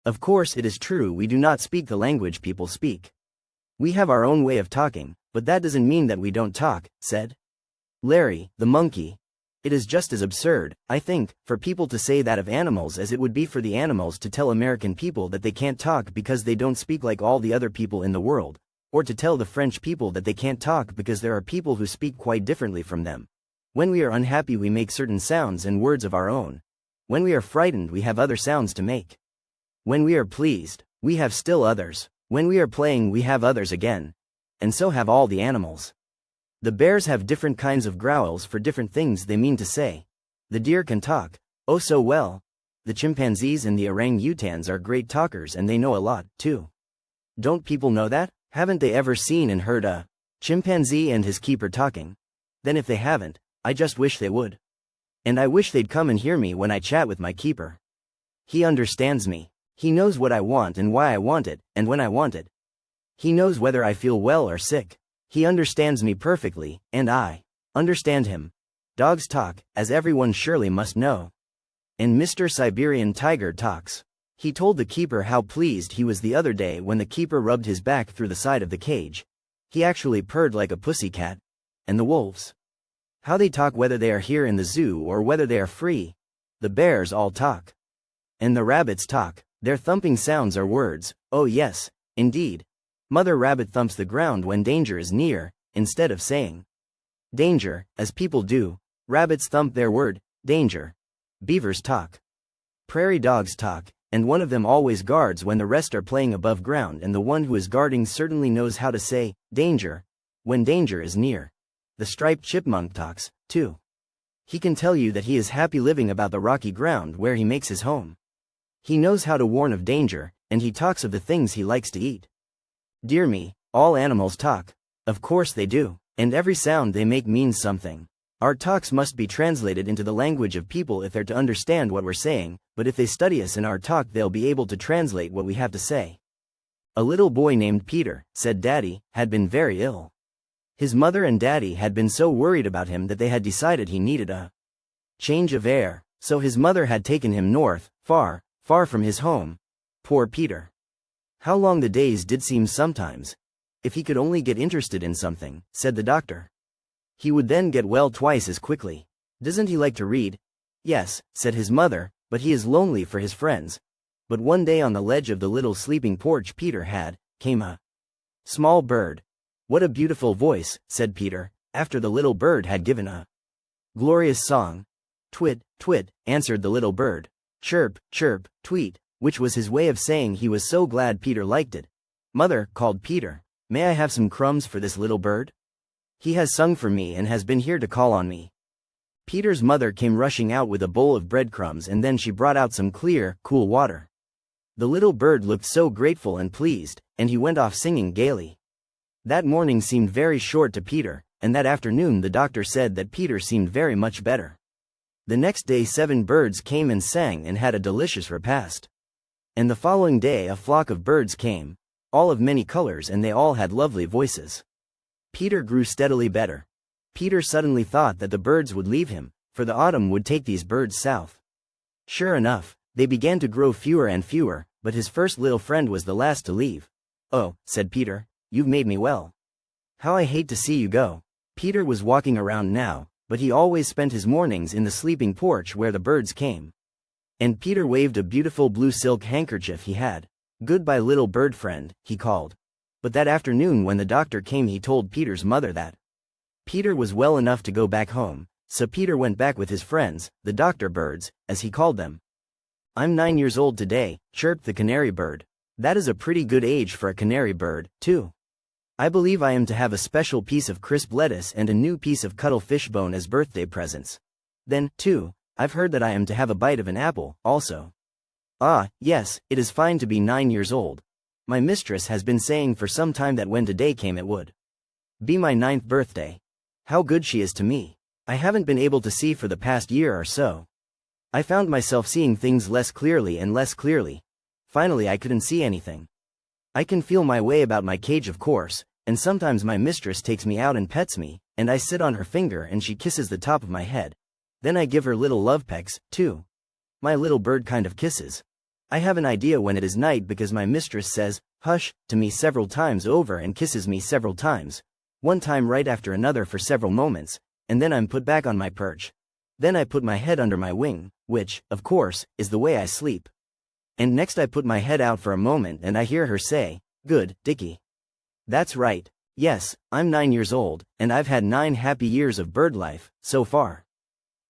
Of course it is true we do not speak the language people speak. We have our own way of talking, but that doesn't mean that we don't talk, said Larry, the monkey. It is just as absurd, I think, for people to say that of animals as it would be for the animals to tell American people that they can't talk because they don't speak like all the other people in the world, or to tell the French people that they can't talk because there are people who speak quite differently from them. When we are unhappy we make certain sounds and words of our own. When we are frightened we have other sounds to make. When we are pleased, we have still others. When we are playing we have others again. And so have all the animals. The bears have different kinds of growls for different things they mean to say. The deer can talk, oh so well. The chimpanzees and the orang-utans are great talkers and they know a lot, too. Don't people know that? Haven't they ever seen and heard a chimpanzee and his keeper talking? Then if they haven't, I just wish they would. And I wish they'd come and hear me when I chat with my keeper. He understands me. He knows what I want and why I want it, and when I want it. He knows whether I feel well or sick. He understands me perfectly, and I understand him. Dogs talk, as everyone surely must know. And Mr. Siberian Tiger talks. He told the keeper how pleased he was the other day when the keeper rubbed his back through the side of the cage. He actually purred like a pussycat. And the wolves? How they talk whether they are here in the zoo or whether they are free. The bears all talk. And the rabbits talk. Their thumping sounds are words, oh yes, indeed. Mother Rabbit thumps the ground when danger is near, instead of saying danger, as people do. Rabbits thump their word, danger. Beavers talk. Prairie dogs talk, and one of them always guards when the rest are playing above ground, and the one who is guarding certainly knows how to say danger when danger is near. The striped chipmunk talks, too. He can tell you that he is happy living about the rocky ground where he makes his home. He knows how to warn of danger, and he talks of the things he likes to eat. Dear me, all animals talk. Of course they do, and every sound they make means something. Our talks must be translated into the language of people if they're to understand what we're saying, but if they study us in our talk they'll be able to translate what we have to say. A little boy named Peter, said Daddy, had been very ill. His mother and Daddy had been so worried about him that they had decided he needed a change of air, so his mother had taken him north, far, far from his home. Poor Peter. How long the days did seem sometimes. If he could only get interested in something, said the doctor. He would then get well twice as quickly. Doesn't he like to read? Yes, said his mother, but he is lonely for his friends. But one day on the ledge of the little sleeping porch Peter had, came a small bird. What a beautiful voice, said Peter, after the little bird had given a glorious song. Twit, twit, answered the little bird. Chirp, chirp, tweet, which was his way of saying he was so glad Peter liked it. Mother, called Peter, may I have some crumbs for this little bird? He has sung for me and has been here to call on me. Peter's mother came rushing out with a bowl of breadcrumbs and then she brought out some clear, cool water. The little bird looked so grateful and pleased, and he went off singing gaily. That morning seemed very short to Peter, and that afternoon the doctor said that Peter seemed very much better. The next day 7 birds came and sang and had a delicious repast. And the following day a flock of birds came, all of many colors, and they all had lovely voices. Peter grew steadily better. Peter suddenly thought that the birds would leave him, for the autumn would take these birds south. Sure enough, they began to grow fewer and fewer, but his first little friend was the last to leave. Oh, said Peter, you've made me well. How I hate to see you go. Peter was walking around now, but he always spent his mornings in the sleeping porch where the birds came. And Peter waved a beautiful blue silk handkerchief he had. Goodbye little bird friend, he called. But that afternoon when the doctor came he told Peter's mother that Peter was well enough to go back home, so Peter went back with his friends, the doctor birds, as he called them. I'm 9 years old today, chirped the canary bird. That is a pretty good age for a canary bird, too. I believe I am to have a special piece of crisp lettuce and a new piece of cuttlefish bone as birthday presents. Then, too, I've heard that I am to have a bite of an apple, also. Ah, yes, it is fine to be 9 years old. My mistress has been saying for some time that when today came it would be my 9th birthday. How good she is to me. I haven't been able to see for the past year or so. I found myself seeing things less clearly and less clearly. Finally I couldn't see anything. I can feel my way about my cage of course, and sometimes my mistress takes me out and pets me, and I sit on her finger and she kisses the top of my head. Then I give her little love pecks, too. My little bird kind of kisses. I have an idea when it is night because my mistress says, hush, to me several times over and kisses me several times, one time right after another for several moments, and then I'm put back on my perch. Then I put my head under my wing, which, of course, is the way I sleep. And next I put my head out for a moment and I hear her say, good, Dickie. That's right. Yes, I'm 9 years old, and I've had 9 happy years of bird life, so far.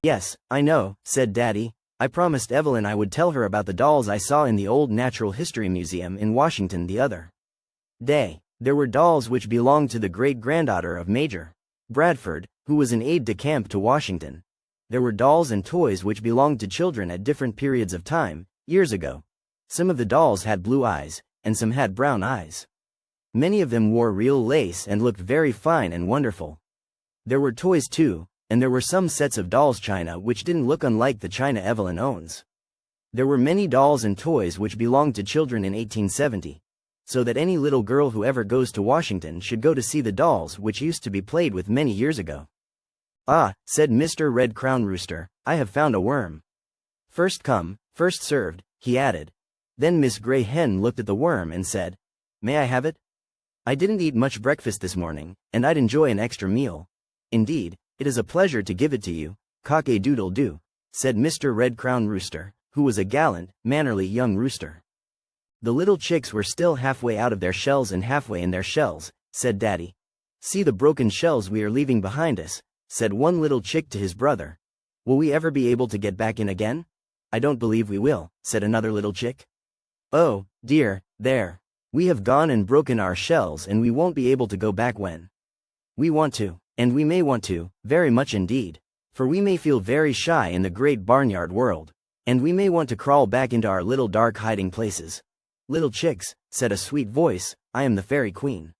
Yes, I know, said Daddy. I promised Evelyn I would tell her about the dolls I saw in the old Natural History Museum in Washington the other day. There were dolls which belonged to the great-granddaughter of Major Bradford, who was an aide-de-camp to Washington. There were dolls and toys which belonged to children at different periods of time, years ago. Some of the dolls had blue eyes, and some had brown eyes. Many of them wore real lace and looked very fine and wonderful. There were toys too, and there were some sets of dolls' china which didn't look unlike the china Evelyn owns. There were many dolls and toys which belonged to children in 1870, so that any little girl who ever goes to Washington should go to see the dolls which used to be played with many years ago. Ah, said Mr. Red-Crowned Rooster, I have found a worm. First come, first served, he added. Then Miss Gray Hen looked at the worm and said, May I have it? I didn't eat much breakfast this morning, and I'd enjoy an extra meal. Indeed, it is a pleasure to give it to you, cock-a-doodle-doo, said Mr. Red-Crowned Rooster, who was a gallant, mannerly young rooster. The little chicks were still halfway out of their shells and halfway in their shells, said Daddy. See the broken shells we are leaving behind us, said one little chick to his brother. Will we ever be able to get back in again? I don't believe we will, said another little chick. Oh, dear, there. We have gone and broken our shells and we won't be able to go back when we want to, and we may want to, very much indeed. For we may feel very shy in the great barnyard world, and we may want to crawl back into our little dark hiding places. Little chicks, said a sweet voice, I am the Fairy Queen.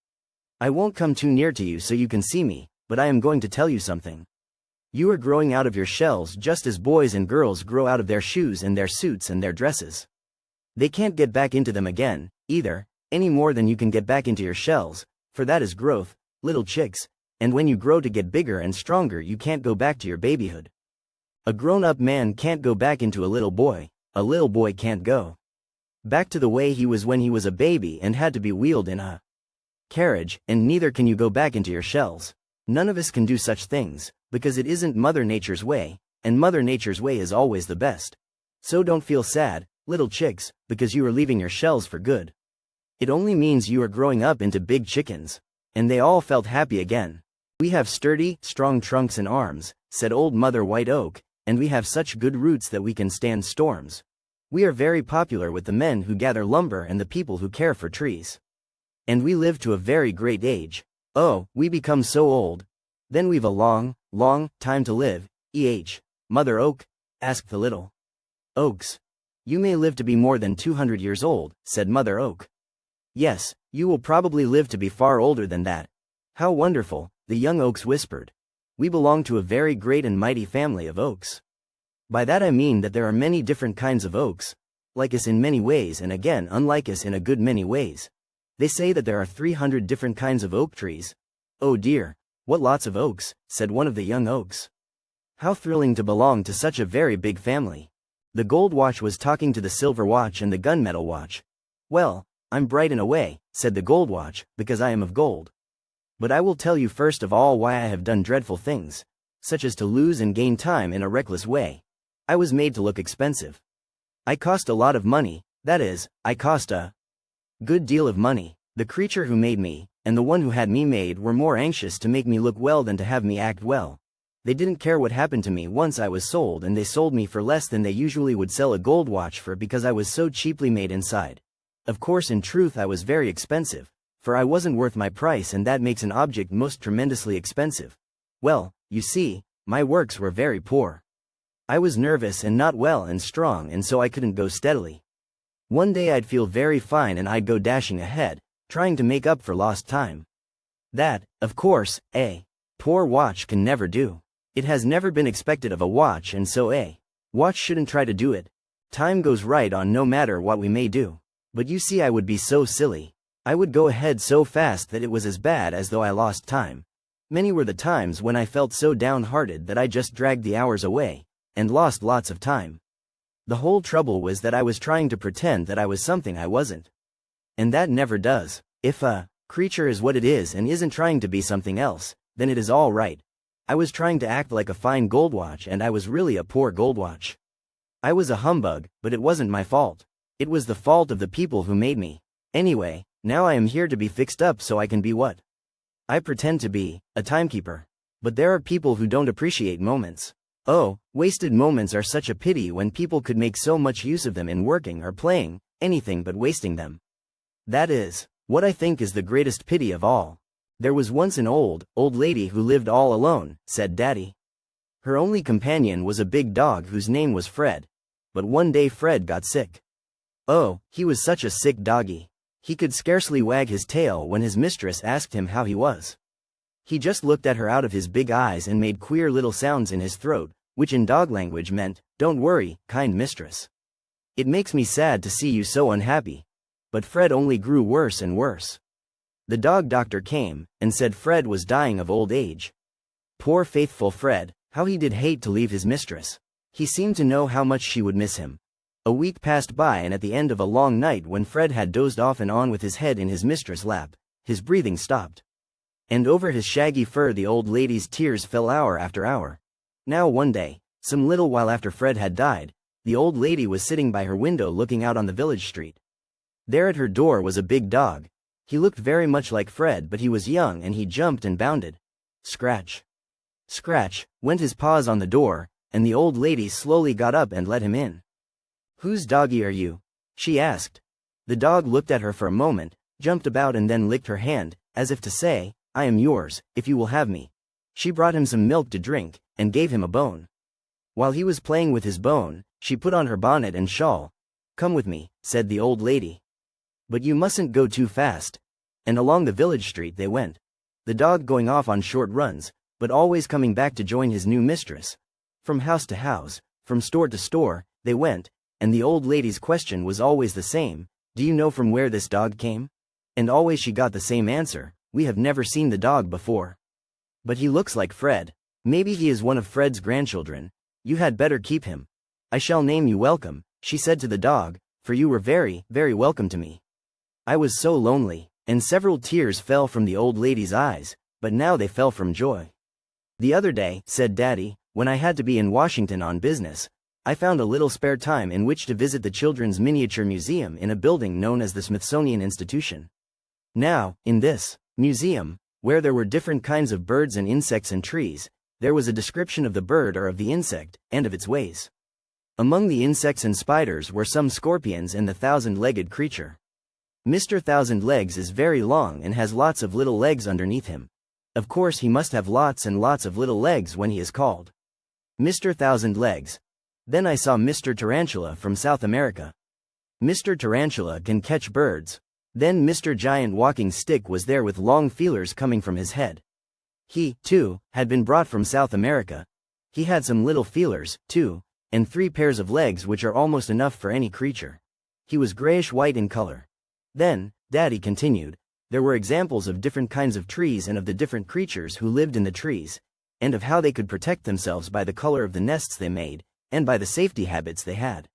I won't come too near to you so you can see me, but I am going to tell you something. You are growing out of your shells just as boys and girls grow out of their shoes and their suits and their dresses. They can't get back into them again, either, any more than you can get back into your shells, for that is growth, little chicks, and when you grow to get bigger and stronger you can't go back to your babyhood. A grown-up man can't go back into a little boy can't go back to the way he was when he was a baby and had to be wheeled in a carriage, and neither can you go back into your shells. None of us can do such things, because it isn't Mother Nature's way, and Mother Nature's way is always the best. So don't feel sad, little chicks, because you are leaving your shells for good. It only means you are growing up into big chickens. And they all felt happy again. We have sturdy, strong trunks and arms, said Old Mother White Oak, and we have such good roots that we can stand storms. We are very popular with the men who gather lumber and the people who care for trees. And we live to a very great age. Oh, we become so old. Then we've a long, long time to live, Mother Oak, asked the little oaks. You may live to be more than 200 years old, said Mother Oak. Yes, you will probably live to be far older than that. How wonderful, the young oaks whispered. We belong to a very great and mighty family of oaks. By that I mean that there are many different kinds of oaks, like us in many ways and again unlike us in a good many ways. They say that there are 300 different kinds of oak trees. Oh dear, what lots of oaks, said one of the young oaks. How thrilling to belong to such a very big family. The gold watch was talking to the silver watch and the gunmetal watch. Well, I'm bright in a way, said the gold watch, because I am of gold. But I will tell you first of all why I have done dreadful things, such as to lose and gain time in a reckless way. I was made to look expensive. I cost a lot of money, that is, I cost a good deal of money. The creature who made me, and the one who had me made were more anxious to make me look well than to have me act well. They didn't care what happened to me once I was sold, and they sold me for less than they usually would sell a gold watch for because I was so cheaply made inside. Of course in truth I was very expensive, for I wasn't worth my price, and that makes an object most tremendously expensive. Well, you see, my works were very poor. I was nervous and not well and strong, and so I couldn't go steadily. One day I'd feel very fine and I'd go dashing ahead, trying to make up for lost time. That, of course, a poor watch can never do. It has never been expected of a watch, and so a watch shouldn't try to do it. Time goes right on no matter what we may do. But you see, I would be so silly. I would go ahead so fast that it was as bad as though I lost time. Many were the times when I felt so downhearted that I just dragged the hours away, and lost lots of time. The whole trouble was that I was trying to pretend that I was something I wasn't. And that never does. If a creature is what it is and isn't trying to be something else, then it is all right. I was trying to act like a fine goldwatch and I was really a poor goldwatch. I was a humbug, but it wasn't my fault. It was the fault of the people who made me. Anyway, now I am here to be fixed up so I can be what? I pretend to be, a timekeeper. But there are people who don't appreciate moments. Oh, wasted moments are such a pity when people could make so much use of them in working or playing, anything but wasting them. That is what I think is the greatest pity of all. There was once an old lady who lived all alone, said Daddy. Her only companion was a big dog whose name was Fred. But one day Fred got sick. Oh, he was such a sick doggy. He could scarcely wag his tail when his mistress asked him how he was. He just looked at her out of his big eyes and made queer little sounds in his throat, which in dog language meant, "Don't worry, kind mistress. It makes me sad to see you so unhappy." But Fred only grew worse and worse. The dog doctor came, and said Fred was dying of old age. Poor faithful Fred, how he did hate to leave his mistress. He seemed to know how much she would miss him. A week passed by and at the end of a long night when Fred had dozed off and on with his head in his mistress' lap, his breathing stopped. And over his shaggy fur the old lady's tears fell hour after hour. Now one day, some little while after Fred had died, the old lady was sitting by her window looking out on the village street. There at her door was a big dog. He looked very much like Fred, but he was young and he jumped and bounded. Scratch. Scratch, went his paws on the door, and the old lady slowly got up and let him in. "Whose doggy are you?" she asked. The dog looked at her for a moment, jumped about and then licked her hand, as if to say, "I am yours, if you will have me." She brought him some milk to drink, and gave him a bone. While he was playing with his bone, she put on her bonnet and shawl. "Come with me," said the old lady. "But you mustn't go too fast." And along the village street they went. The dog going off on short runs, but always coming back to join his new mistress. From house to house, from store to store, they went, and the old lady's question was always the same, "Do you know from where this dog came?" And always she got the same answer, "We have never seen the dog before. But he looks like Fred. Maybe he is one of Fred's grandchildren. You had better keep him. I shall name you Welcome," she said to the dog, "for you were very, very welcome to me." I was so lonely, and several tears fell from the old lady's eyes, but now they fell from joy. "The other day," said Daddy, "when I had to be in Washington on business, I found a little spare time in which to visit the Children's Miniature Museum in a building known as the Smithsonian Institution. Now, in this museum, where there were different kinds of birds and insects and trees, there was a description of the bird or of the insect, and of its ways. Among the insects and spiders were some scorpions and the thousand-legged creature. Mr. Thousand Legs is very long and has lots of little legs underneath him. Of course he must have lots and lots of little legs when he is called Mr. Thousand Legs. Then I saw Mr. Tarantula from South America. Mr. Tarantula can catch birds. Then Mr. Giant Walking Stick was there with long feelers coming from his head. He, too, had been brought from South America. He had some little feelers, too, and 3 pairs of legs which are almost enough for any creature. He was grayish-white in color. Then, Daddy continued, there were examples of different kinds of trees and of the different creatures who lived in the trees, and of how they could protect themselves by the color of the nests they made, and by the safety habits they had.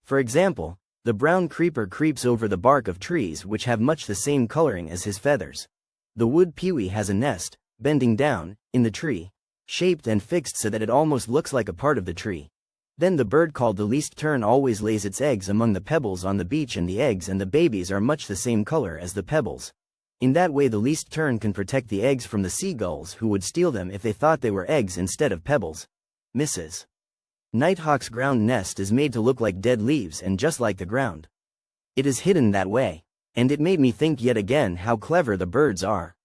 For example, the brown creeper creeps over the bark of trees which have much the same coloring as his feathers. The wood pewee has a nest, bending down, in the tree, shaped and fixed so that it almost looks like a part of the tree. Then the bird called the least tern always lays its eggs among the pebbles on the beach, and the eggs and the babies are much the same color as the pebbles. In that way the least tern can protect the eggs from the seagulls who would steal them if they thought they were eggs instead of pebbles. Mrs. Nighthawk's ground nest is made to look like dead leaves and just like the ground. It is hidden that way, and it made me think yet again how clever the birds are.